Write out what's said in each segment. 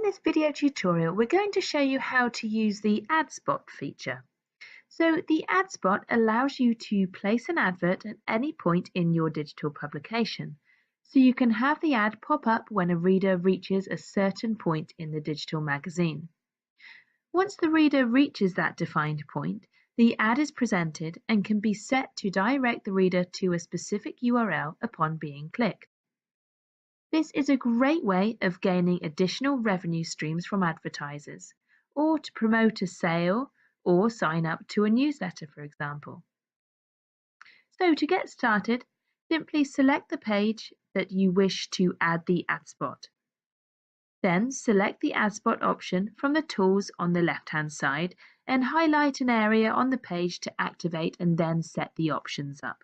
this video tutorial, we're going to show you how to use the Adspot feature. So the Adspot allows you to place an advert at any point in your digital publication. So you can have the ad pop up when a reader reaches a certain point in the digital magazine. Once the reader reaches that defined point, the ad is presented and can be set to direct the reader to a specific URL upon being clicked. This is a great way of gaining additional revenue streams from advertisers, or to promote a sale or sign up to a newsletter, for example. So to get started, simply select the page that you wish to add the Adspot. Then select the Adspot option from the tools on the left-hand side and highlight an area on the page to activate and then set the options up.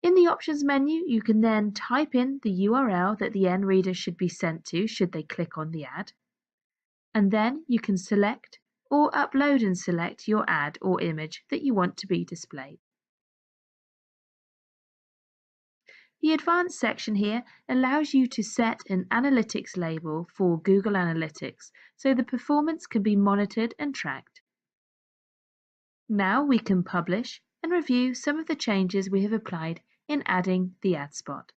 In the options menu, you can then type in the URL that the end reader should be sent to should they click on the ad. And then you can select or upload and select your ad or image that you want to be displayed. The Advanced section here allows you to set an analytics label for Google Analytics so the performance can be monitored and tracked. Now we can publish and review some of the changes we have applied in adding the Adspot.